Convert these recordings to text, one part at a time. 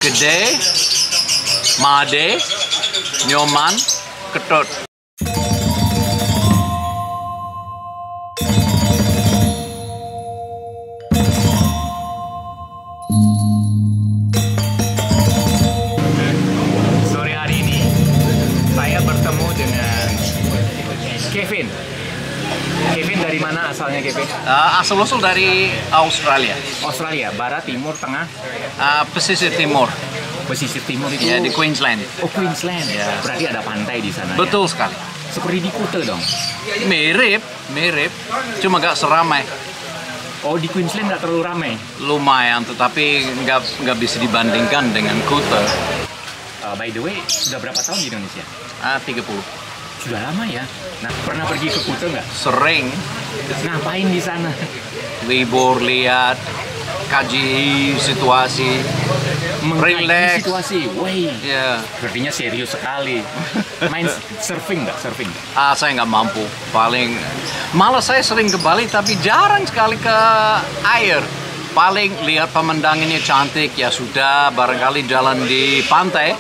Gede, Made, Nyoman, Ketut. Sore hari ini saya bertemu dengan Kevin. Kevin dari mana asalnya, Kevin? Asal-usul dari Australia. Australia, barat, timur, tengah? Pesisir timur. Pesisir timur itu? Ya, di Queensland. Oh, Queensland. Ya. Berarti ada pantai di sana. Betul ya? sekali. Seperti di Kuta dong? Mirip. Cuma gak seramai. Oh, di Queensland nggak terlalu ramai? Lumayan, tetapi nggak bisa dibandingkan dengan Kuta. By the way, sudah berapa tahun di Indonesia? 30. Sudah lama ya? Nah, pernah pergi ke Kuta nggak? Sering Ngapain di sana? libur, lihat, kaji situasi, Mengkaji relax. situasi. Wih, Ya, sepertinya serius sekali. Main surfing nggak? Surfing? saya nggak mampu. Malah saya sering ke Bali, tapi jarang sekali ke air. Paling lihat pemandangannya cantik, ya sudah, barangkali jalan di pantai.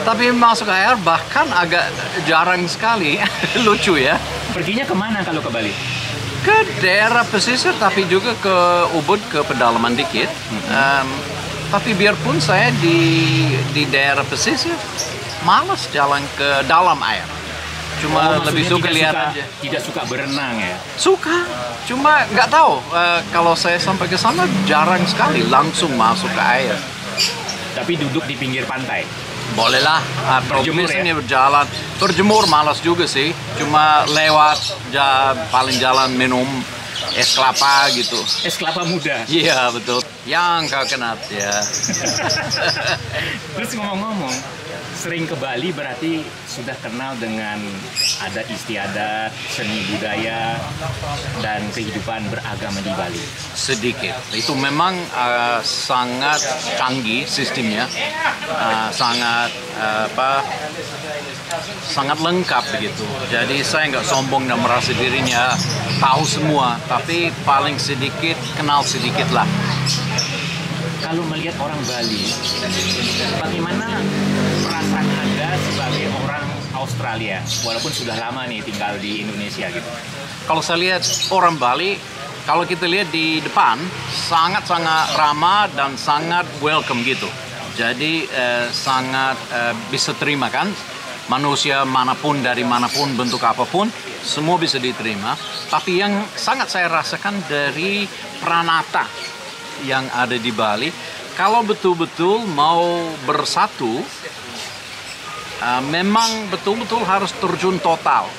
Tapi masuk ke air bahkan agak jarang sekali. Lucu ya. Perginya kemana kalau ke Bali? Ke daerah pesisir, tapi juga ke Ubud, ke pedalaman dikit. Tapi biarpun saya di daerah pesisir, malas jalan ke dalam air. Cuma lebih suka lihat aja. Tidak suka berenang ya? Suka, cuma nggak tahu. Kalau saya sampai ke sana jarang sekali langsung masuk ke air. Tapi duduk di pinggir pantai? Bolehlah, atau Berjemur biasanya berjalan. Berjemur malas juga sih, cuma lewat paling jalan minum es kelapa gitu. Es kelapa muda? Iya betul, yang coconut ya. Terus ngomong-ngomong, sering ke Bali berarti sudah kenal dengan adat istiadat, seni budaya, dan kehidupan beragama di Bali? Sedikit, itu memang sangat canggih sistemnya, sangat lengkap begitu. Jadi saya nggak sombong dan merasa dirinya tahu semua, tapi paling sedikit kenal sedikit lah. Kalau melihat orang Bali, bagaimana perasaan Anda sebagai orang Australia, walaupun sudah lama nih tinggal di Indonesia gitu? Kalau saya lihat orang Bali, kalau kita lihat di depan, sangat-sangat ramah dan sangat welcome gitu. Jadi sangat bisa terima kan, manusia manapun, dari manapun, bentuk apapun, semua bisa diterima. Tapi yang sangat saya rasakan dari Pranata yang ada di Bali, kalau betul-betul mau bersatu, memang betul-betul harus terjun total.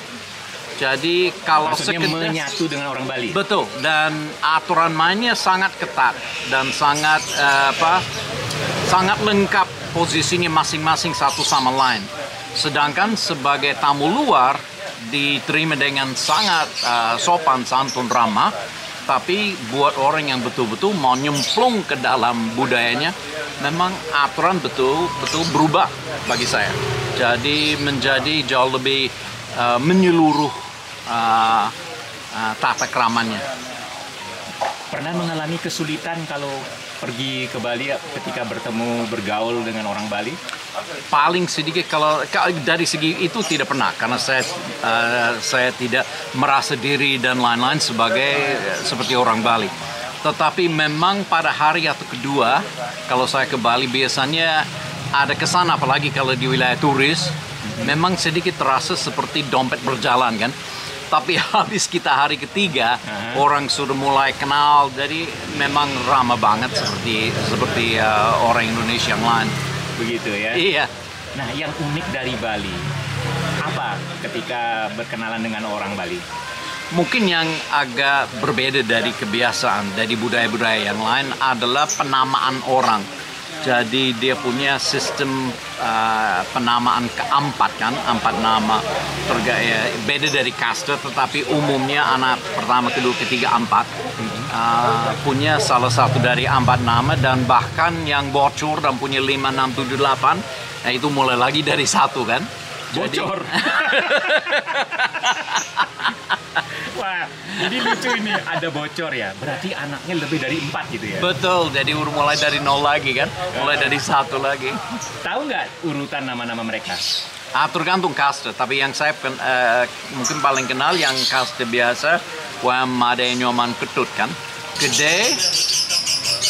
Jadi kalau maksudnya menyatu dengan orang Bali? Betul, dan aturan mainnya sangat ketat dan sangat sangat lengkap posisinya masing-masing satu sama lain. Sedangkan sebagai tamu luar diterima dengan sangat sopan, santun, ramah. Tapi buat orang yang betul-betul mau nyemplung ke dalam budayanya, memang aturan betul-betul berubah bagi saya. Jadi menjadi jauh lebih menyeluruh tata keramanya. Pernah mengalami kesulitan kalau pergi ke Bali ketika bergaul dengan orang Bali? Paling sedikit kalau dari segi itu tidak pernah, karena saya tidak merasa diri dan lain-lain seperti orang Bali. Tetapi memang pada hari atau kedua kalau saya ke Bali biasanya ada kesan, apalagi kalau di wilayah turis, memang sedikit terasa seperti dompet berjalan kan. Tapi habis kita hari ketiga, orang sudah mulai kenal, jadi memang ramah banget seperti orang Indonesia yang lain. Begitu ya? Iya. Nah, yang unik dari Bali, apa ketika berkenalan dengan orang Bali? Mungkin yang agak berbeda dari kebiasaan, dari budaya-budaya yang lain adalah penamaan orang. Jadi dia punya sistem penamaan keempat kan, 4 nama. Beda dari kasta, tetapi umumnya anak pertama, kedua, ketiga, 4 punya salah satu dari 4 nama, dan bahkan yang bocor dan punya 5, 6, 7, 8, nah itu mulai lagi dari 1 kan. Bocor. Wah, jadi lucu ini, ada bocor ya. Berarti anaknya lebih dari 4 gitu ya? Betul, jadi mulai dari nol lagi kan, mulai dari 1 lagi. Tahu nggak urutan nama-nama mereka? Tergantung kaste, tapi yang saya mungkin paling kenal yang kaste biasa, Made, Nyoman, Ketut kan. Gede,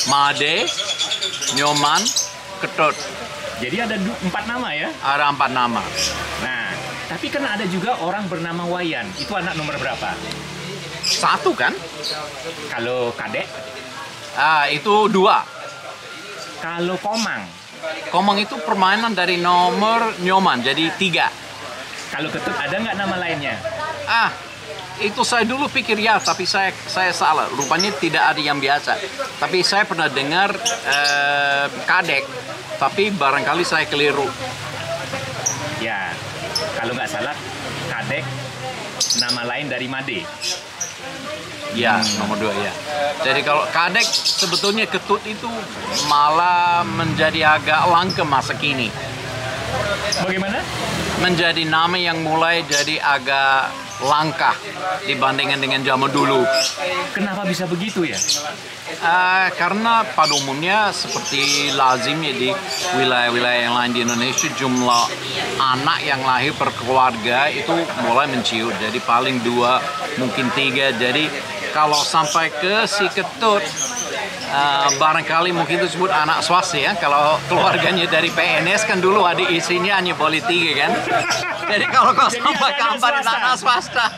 Made, Nyoman, Ketut. Jadi ada 4 nama ya? Ada 4 nama. Nah, tapi kan ada juga orang bernama Wayan. Itu anak nomor berapa? 1 kan? Kalau Kadek? Itu 2. Kalau Komang? Komang itu permainan dari nomor Nyoman, jadi 3. Kalau Ketut ada nggak nama lainnya? Itu saya dulu pikir ya, tapi saya salah. Rupanya tidak ada yang biasa. Tapi saya pernah dengar Kadek, tapi barangkali saya keliru. Ya, kalau nggak salah Kadek nama lain dari Made. Ya, nomor 2 ya. Jadi kalau Kadek sebetulnya Ketut itu malah menjadi agak langka masa kini. Bagaimana? Menjadi nama yang mulai jadi agak langka dibandingkan dengan zaman dulu. Kenapa bisa begitu ya? Karena pada umumnya seperti lazimnya di wilayah-wilayah yang lain di Indonesia, jumlah anak yang lahir per keluarga itu mulai menciut. Jadi paling 2, mungkin 3. Jadi kalau sampai ke si Ketut, barangkali mungkin itu disebut anak swasta ya. Kalau keluarganya dari PNS kan dulu ada isinya hanya boleh 3 kan. Jadi kalau sampai kampanye anak swasta,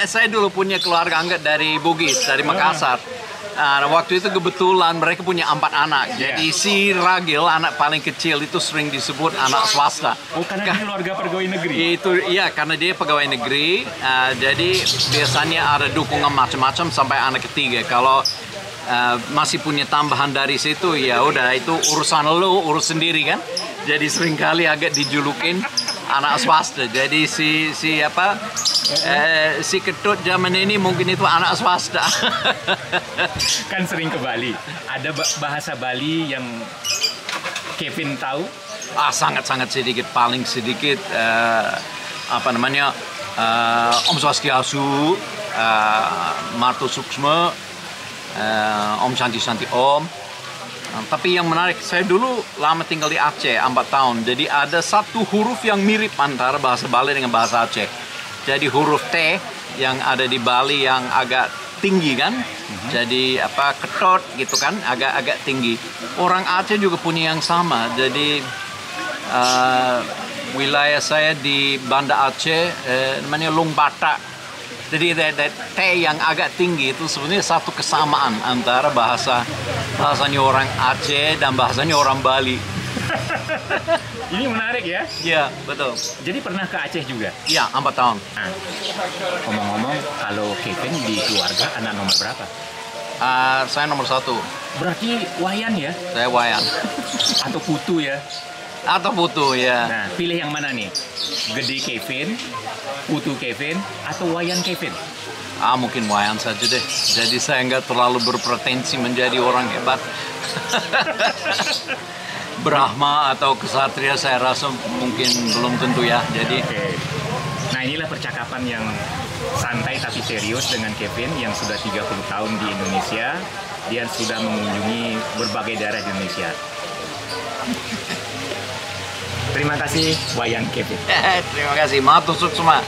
saya dulu punya keluarga anggap dari Bugis, dari Makassar. Waktu itu kebetulan mereka punya 4 anak. Jadi si Ragil, anak paling kecil itu sering disebut anak swasta. Oh, karena dia keluarga pegawai negeri? Itu iya, karena dia pegawai negeri. Jadi biasanya ada dukungan macam-macam sampai anak ketiga. Kalau masih punya tambahan dari situ, ya udah itu urusan lo, urus sendiri kan. Jadi seringkali agak dijulukin anak swasta. Jadi si Ketut zaman ini mungkin itu anak swasta. Kan sering ke Bali. Ada bahasa Bali yang Kevin tahu? Sangat-sangat sedikit, paling sedikit Om Swastiastu, Marto Suksma, Om Santi Om. Tapi yang menarik, saya dulu lama tinggal di Aceh, 4 tahun. Jadi ada 1 huruf yang mirip antara bahasa Bali dengan bahasa Aceh. Jadi huruf T yang ada di Bali yang agak tinggi kan. Jadi Ketut gitu kan, agak tinggi. Orang Aceh juga punya yang sama. Jadi wilayah saya di Banda Aceh namanya Long Batak. Jadi T yang agak tinggi itu sebenarnya satu kesamaan antara bahasanya orang Aceh dan bahasanya orang Bali. Ini menarik ya? Iya, betul. Jadi pernah ke Aceh juga? Iya, 4 tahun. Nah, ngomong-ngomong, kalau Kevin di keluarga anak nomor berapa? Saya nomor 1. Berarti Wayan ya? Saya Wayan. Atau Putu ya? Atau Putu ya. Nah, pilih yang mana nih? Gede Kevin, Putu Kevin, atau Wayan Kevin? Mungkin Wayan saja deh. Jadi saya nggak terlalu berpretensi menjadi orang hebat. Brahma atau kesatria saya rasa mungkin belum tentu ya. Jadi. Oke. Nah, inilah percakapan yang santai tapi serius dengan Kevin yang sudah 30 tahun di Indonesia. Dia sudah mengunjungi berbagai daerah di Indonesia. Terima kasih Wayan Kevin. Terima kasih, matur suksma.